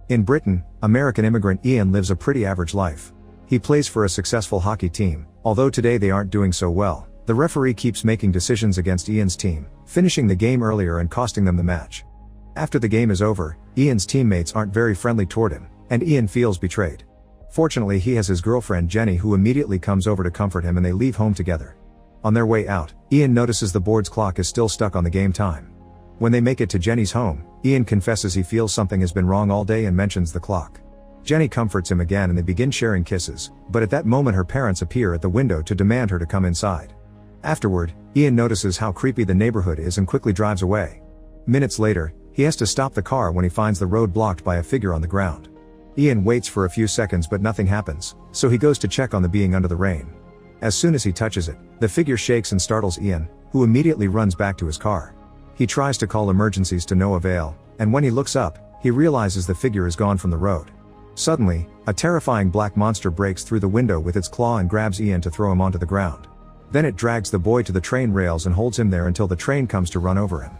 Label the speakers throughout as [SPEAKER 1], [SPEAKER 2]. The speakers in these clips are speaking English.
[SPEAKER 1] In Britain, American immigrant Ian lives a pretty average life. He plays for a successful hockey team, although today they aren't doing so well. The referee keeps making decisions against Ian's team, finishing the game earlier and costing them the match. After the game is over, Ian's teammates aren't very friendly toward him, and Ian feels betrayed. Fortunately, he has his girlfriend Jenny who immediately comes over to comfort him, and they leave home together. On their way out, Ian notices the board's clock is still stuck on the game time. When they make it to Jenny's home, Ian confesses he feels something has been wrong all day and mentions the clock. Jenny comforts him again and they begin sharing kisses, but at that moment her parents appear at the window to demand her to come inside. Afterward, Ian notices how creepy the neighborhood is and quickly drives away. Minutes later, he has to stop the car when he finds the road blocked by a figure on the ground. Ian waits for a few seconds but nothing happens, so he goes to check on the being under the rain. As soon as he touches it, the figure shakes and startles Ian, who immediately runs back to his car. He tries to call emergencies to no avail, and when he looks up, he realizes the figure is gone from the road. Suddenly, a terrifying black monster breaks through the window with its claw and grabs Ian to throw him onto the ground. Then it drags the boy to the train rails and holds him there until the train comes to run over him.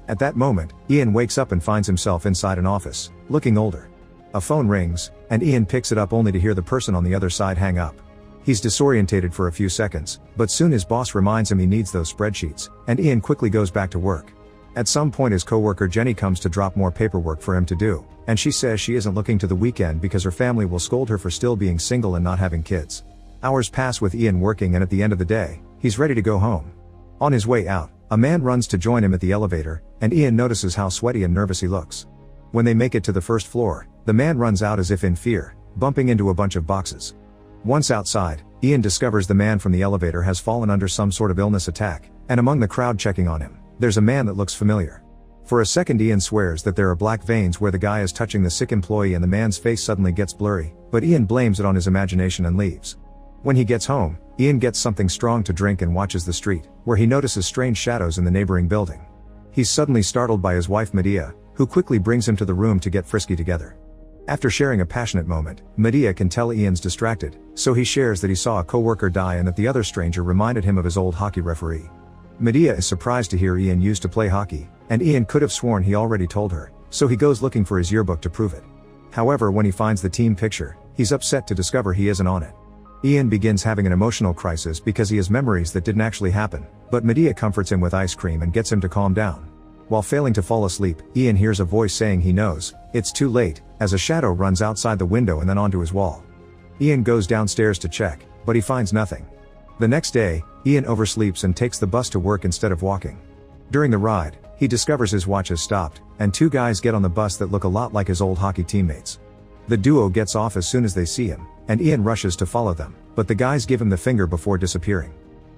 [SPEAKER 1] At that moment, Ian wakes up and finds himself inside an office, looking older. A phone rings, and Ian picks it up only to hear the person on the other side hang up. He's disorientated for a few seconds, but soon his boss reminds him he needs those spreadsheets, and Ian quickly goes back to work. At some point his coworker Jenny comes to drop more paperwork for him to do, and she says she isn't looking to the weekend because her family will scold her for still being single and not having kids. Hours pass with Ian working, and at the end of the day, he's ready to go home. On his way out, a man runs to join him at the elevator, and Ian notices how sweaty and nervous he looks. When they make it to the first floor, the man runs out as if in fear, bumping into a bunch of boxes. Once outside, Ian discovers the man from the elevator has fallen under some sort of illness attack, and among the crowd checking on him, there's a man that looks familiar. For a second Ian swears that there are black veins where the guy is touching the sick employee, and the man's face suddenly gets blurry, but Ian blames it on his imagination and leaves. When he gets home, Ian gets something strong to drink and watches the street, where he notices strange shadows in the neighboring building. He's suddenly startled by his wife Medea, who quickly brings him to the room to get frisky together. After sharing a passionate moment, Medea can tell Ian's distracted, so he shares that he saw a coworker die and that the other stranger reminded him of his old hockey referee. Medea is surprised to hear Ian used to play hockey, and Ian could have sworn he already told her, so he goes looking for his yearbook to prove it. However, when he finds the team picture, he's upset to discover he isn't on it. Ian begins having an emotional crisis because he has memories that didn't actually happen, but Medea comforts him with ice cream and gets him to calm down. While failing to fall asleep, Ian hears a voice saying he knows it's too late, as a shadow runs outside the window and then onto his wall. Ian goes downstairs to check, but he finds nothing. The next day, Ian oversleeps and takes the bus to work instead of walking. During the ride, he discovers his watch has stopped, and two guys get on the bus that look a lot like his old hockey teammates. The duo gets off as soon as they see him, and Ian rushes to follow them, but the guys give him the finger before disappearing.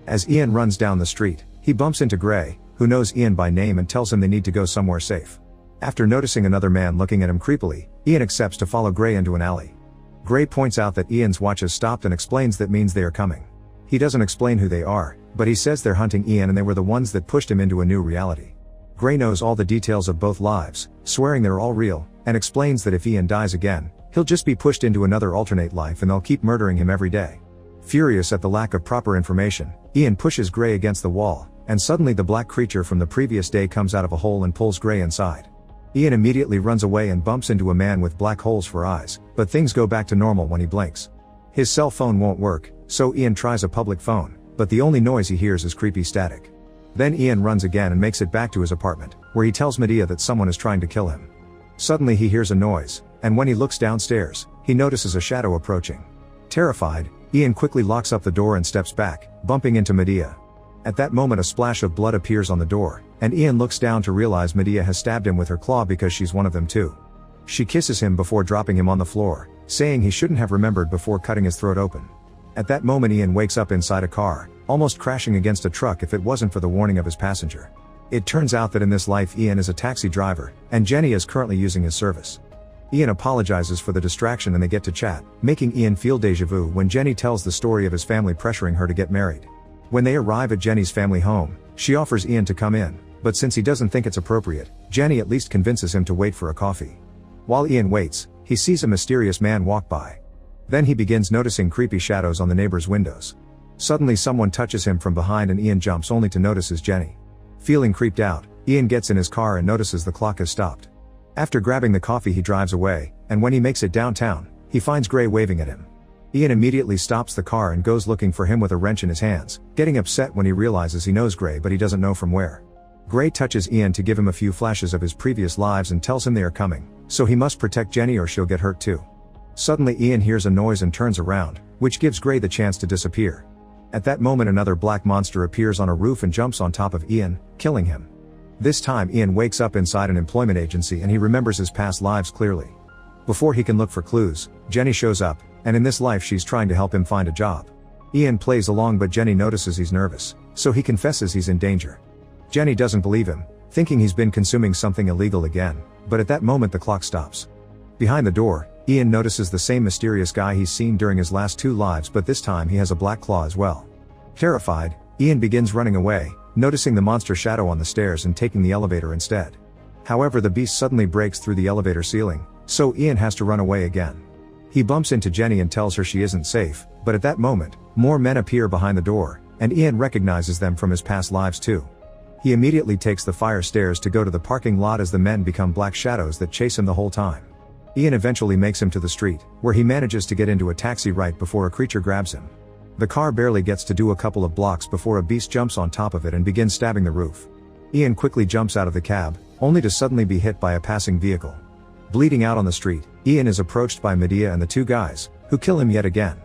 [SPEAKER 1] As Ian runs down the street, he bumps into Gray, who knows Ian by name and tells him they need to go somewhere safe. After noticing another man looking at him creepily, Ian accepts to follow Gray into an alley. Gray points out that Ian's watch has stopped and explains that means they are coming. He doesn't explain who they are, but he says they're hunting Ian and they were the ones that pushed him into a new reality. Gray knows all the details of both lives, swearing they're all real, and explains that if Ian dies again, he'll just be pushed into another alternate life and they'll keep murdering him every day. Furious at the lack of proper information, Ian pushes Gray against the wall, and suddenly the black creature from the previous day comes out of a hole and pulls Gray inside. Ian immediately runs away and bumps into a man with black holes for eyes, but things go back to normal when he blinks. His cell phone won't work, so Ian tries a public phone, but the only noise he hears is creepy static. Then Ian runs again and makes it back to his apartment, where he tells Medea that someone is trying to kill him. Suddenly he hears a noise, and when he looks downstairs, he notices a shadow approaching. Terrified, Ian quickly locks up the door and steps back, bumping into Medea. At that moment a splash of blood appears on the door, and Ian looks down to realize Medea has stabbed him with her claw because she's one of them too. She kisses him before dropping him on the floor, saying he shouldn't have remembered before cutting his throat open. At that moment Ian wakes up inside a car, almost crashing against a truck if it wasn't for the warning of his passenger. It turns out that in this life Ian is a taxi driver, and Jenny is currently using his service. Ian apologizes for the distraction and they get to chat, making Ian feel déjà vu when Jenny tells the story of his family pressuring her to get married. When they arrive at Jenny's family home, she offers Ian to come in, but since he doesn't think it's appropriate, Jenny at least convinces him to wait for a coffee. While Ian waits, he sees a mysterious man walk by. Then he begins noticing creepy shadows on the neighbors' windows. Suddenly someone touches him from behind and Ian jumps only to notice it's Jenny. Feeling creeped out, Ian gets in his car and notices the clock has stopped. After grabbing the coffee he drives away, and when he makes it downtown, he finds Gray waving at him. Ian immediately stops the car and goes looking for him with a wrench in his hands, getting upset when he realizes he knows Gray but he doesn't know from where. Gray touches Ian to give him a few flashes of his previous lives and tells him they are coming, so he must protect Jenny or she'll get hurt too. Suddenly Ian hears a noise and turns around, which gives Gray the chance to disappear. At that moment another black monster appears on a roof and jumps on top of Ian, killing him. This time Ian wakes up inside an employment agency and he remembers his past lives clearly. Before he can look for clues, Jenny shows up, and in this life she's trying to help him find a job. Ian plays along but Jenny notices he's nervous, so he confesses he's in danger. Jenny doesn't believe him, thinking he's been consuming something illegal again, but at that moment the clock stops. Behind the door, Ian notices the same mysterious guy he's seen during his last 2 lives, but this time he has a black claw as well. Terrified, Ian begins running away, noticing the monster shadow on the stairs and taking the elevator instead. However, the beast suddenly breaks through the elevator ceiling, so Ian has to run away again. He bumps into Jenny and tells her she isn't safe, but at that moment, more men appear behind the door, and Ian recognizes them from his past lives too. He immediately takes the fire stairs to go to the parking lot as the men become black shadows that chase him the whole time. Ian eventually makes him to the street, where he manages to get into a taxi right before a creature grabs him. The car barely gets to do a couple of blocks before a beast jumps on top of it and begins stabbing the roof. Ian quickly jumps out of the cab, only to suddenly be hit by a passing vehicle. Bleeding out on the street, Ian is approached by Medea and the 2 guys, who kill him yet again.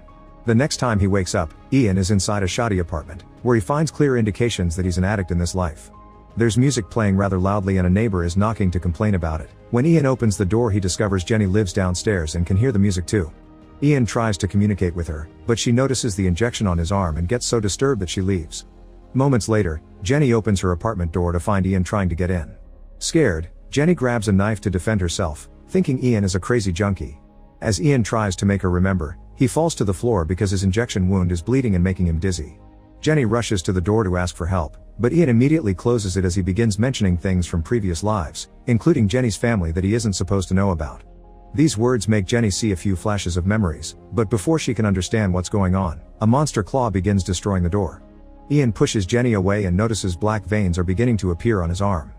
[SPEAKER 1] The next time he wakes up, Ian is inside a shoddy apartment, where he finds clear indications that he's an addict in this life. There's music playing rather loudly and a neighbor is knocking to complain about it. When Ian opens the door he discovers Jenny lives downstairs and can hear the music too. Ian tries to communicate with her, but she notices the injection on his arm and gets so disturbed that she leaves. Moments later, Jenny opens her apartment door to find Ian trying to get in. Scared, Jenny grabs a knife to defend herself, thinking Ian is a crazy junkie. As Ian tries to make her remember, he falls to the floor because his injection wound is bleeding and making him dizzy. Jenny rushes to the door to ask for help, but Ian immediately closes it as he begins mentioning things from previous lives, including Jenny's family that he isn't supposed to know about. These words make Jenny see a few flashes of memories, but before she can understand what's going on, a monster claw begins destroying the door. Ian pushes Jenny away and notices black veins are beginning to appear on his arm.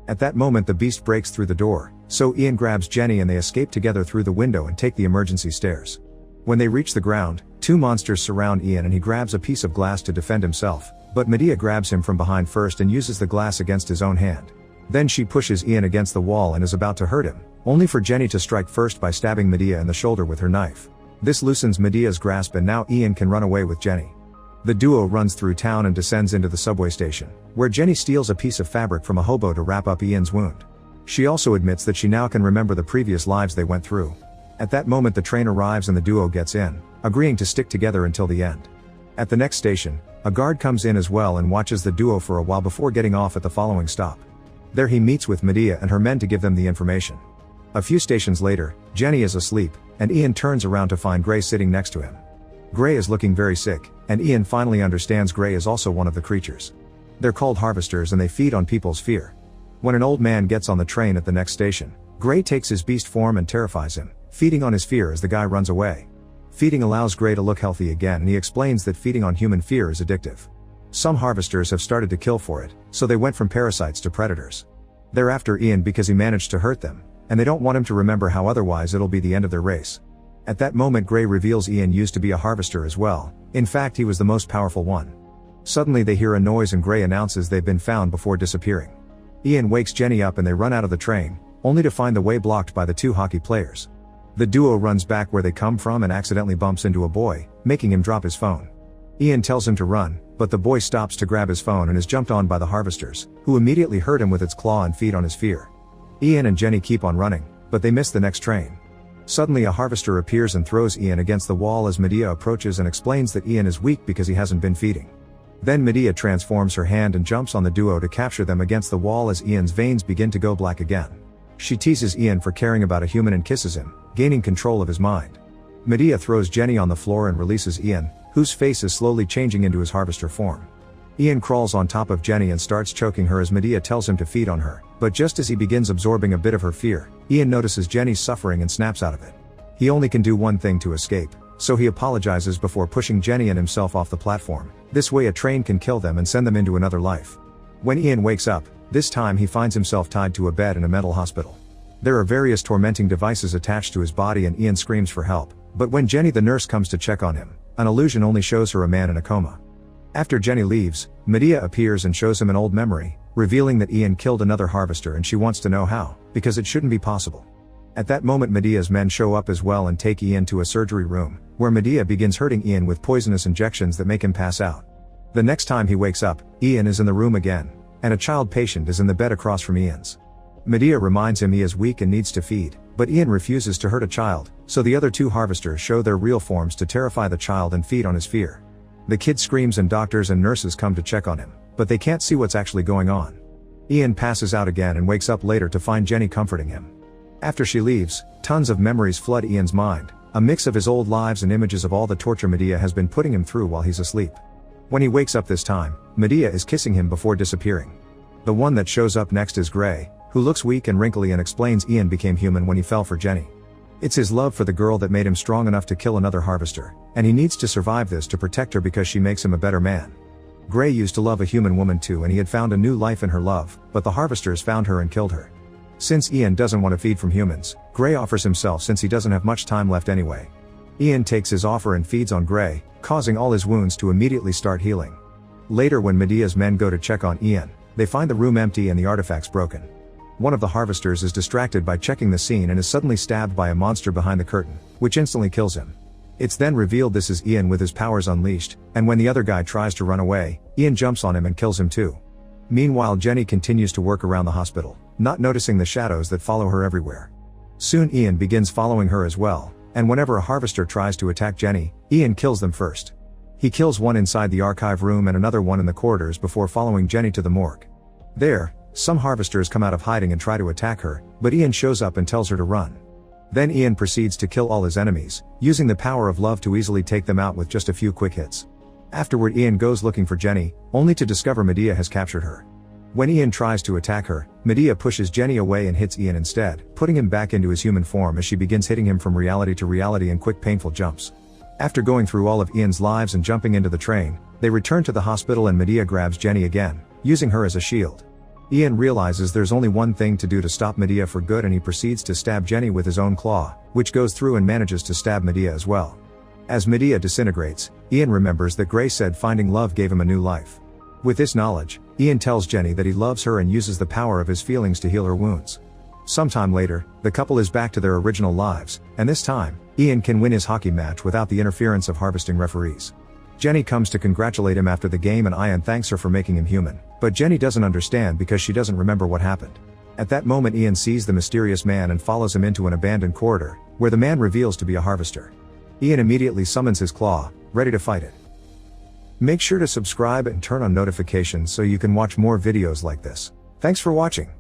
[SPEAKER 1] At that moment the beast breaks through the door, so Ian grabs Jenny and they escape together through the window and take the emergency stairs. When they reach the ground, 2 monsters surround Ian and he grabs a piece of glass to defend himself, but Medea grabs him from behind first and uses the glass against his own hand. Then she pushes Ian against the wall and is about to hurt him, only for Jenny to strike first by stabbing Medea in the shoulder with her knife. This loosens Medea's grasp and now Ian can run away with Jenny. The duo runs through town and descends into the subway station, where Jenny steals a piece of fabric from a hobo to wrap up Ian's wound. She also admits that she now can remember the previous lives they went through. At that moment the train arrives and the duo gets in, agreeing to stick together until the end. At the next station, a guard comes in as well and watches the duo for a while before getting off at the following stop. There he meets with Medea and her men to give them the information. A few stations later, Jenny is asleep, and Ian turns around to find Gray sitting next to him. Gray is looking very sick, and Ian finally understands Gray is also one of the creatures. They're called harvesters and they feed on people's fear. When an old man gets on the train at the next station, Gray takes his beast form and terrifies him, feeding on his fear as the guy runs away. Feeding allows Gray to look healthy again and he explains that feeding on human fear is addictive. Some harvesters have started to kill for it, so they went from parasites to predators. They're after Ian because he managed to hurt them, and they don't want him to remember how otherwise it'll be the end of their race. At that moment Gray reveals Ian used to be a harvester as well, in fact he was the most powerful one. Suddenly they hear a noise and Gray announces they've been found before disappearing. Ian wakes Jenny up and they run out of the train, only to find the way blocked by the 2 hockey players. The duo runs back where they come from and accidentally bumps into a boy, making him drop his phone. Ian tells him to run, but the boy stops to grab his phone and is jumped on by the harvesters, who immediately hurt him with its claw and feed on his fear. Ian and Jenny keep on running, but they miss the next train. Suddenly a harvester appears and throws Ian against the wall as Medea approaches and explains that Ian is weak because he hasn't been feeding. Then Medea transforms her hand and jumps on the duo to capture them against the wall as Ian's veins begin to go black again. She teases Ian for caring about a human and kisses him, gaining control of his mind. Medea throws Jenny on the floor and releases Ian, whose face is slowly changing into his harvester form. Ian crawls on top of Jenny and starts choking her as Medea tells him to feed on her, but just as he begins absorbing a bit of her fear, Ian notices Jenny's suffering and snaps out of it. He only can do one thing to escape, so he apologizes before pushing Jenny and himself off the platform. This way a train can kill them and send them into another life. When Ian wakes up, this time he finds himself tied to a bed in a mental hospital. There are various tormenting devices attached to his body and Ian screams for help, but when Jenny the nurse comes to check on him, an illusion only shows her a man in a coma. After Jenny leaves, Medea appears and shows him an old memory, revealing that Ian killed another harvester and she wants to know how, because it shouldn't be possible. At that moment Medea's men show up as well and take Ian to a surgery room, where Medea begins hurting Ian with poisonous injections that make him pass out. The next time he wakes up, Ian is in the room again, and a child patient is in the bed across from Ian's. Medea reminds him he is weak and needs to feed, but Ian refuses to hurt a child, so the other two harvesters show their real forms to terrify the child and feed on his fear. The kid screams and doctors and nurses come to check on him, but they can't see what's actually going on. Ian passes out again and wakes up later to find Jenny comforting him. After she leaves, tons of memories flood Ian's mind, a mix of his old lives and images of all the torture Medea has been putting him through while he's asleep. When he wakes up this time, Medea is kissing him before disappearing. The one that shows up next is Gray, who looks weak and wrinkly and explains Ian became human when he fell for Jenny. It's his love for the girl that made him strong enough to kill another harvester, and he needs to survive this to protect her because she makes him a better man. Gray used to love a human woman too and he had found a new life in her love, but the harvesters found her and killed her. Since Ian doesn't want to feed from humans, Gray offers himself since he doesn't have much time left anyway. Ian takes his offer and feeds on Gray, causing all his wounds to immediately start healing. Later when Medea's men go to check on Ian, they find the room empty and the artifacts broken. One of the harvesters is distracted by checking the scene and is suddenly stabbed by a monster behind the curtain, which instantly kills him. It's then revealed this is Ian with his powers unleashed, and when the other guy tries to run away, Ian jumps on him and kills him too. Meanwhile Jenny continues to work around the hospital, not noticing the shadows that follow her everywhere. Soon Ian begins following her as well, and whenever a harvester tries to attack Jenny, Ian kills them first. He kills one inside the archive room and another one in the corridors before following Jenny to the morgue. There, some harvesters come out of hiding and try to attack her, but Ian shows up and tells her to run. Then Ian proceeds to kill all his enemies, using the power of love to easily take them out with just a few quick hits. Afterward Ian goes looking for Jenny, only to discover Medea has captured her. When Ian tries to attack her, Medea pushes Jenny away and hits Ian instead, putting him back into his human form as she begins hitting him from reality to reality in quick painful jumps. After going through all of Ian's lives and jumping into the train, they return to the hospital and Medea grabs Jenny again, using her as a shield. Ian realizes there's only one thing to do to stop Medea for good and he proceeds to stab Jenny with his own claw, which goes through and manages to stab Medea as well. As Medea disintegrates, Ian remembers that Gray said finding love gave him a new life. With this knowledge, Ian tells Jenny that he loves her and uses the power of his feelings to heal her wounds. Sometime later, the couple is back to their original lives, and this time, Ian can win his hockey match without the interference of harvesting referees. Jenny comes to congratulate him after the game and Ian thanks her for making him human, but Jenny doesn't understand because she doesn't remember what happened. At that moment Ian sees the mysterious man and follows him into an abandoned corridor, where the man reveals to be a harvester. Ian immediately summons his claw, ready to fight it. Make sure to subscribe and turn on notifications so you can watch more videos like this. Thanks for watching.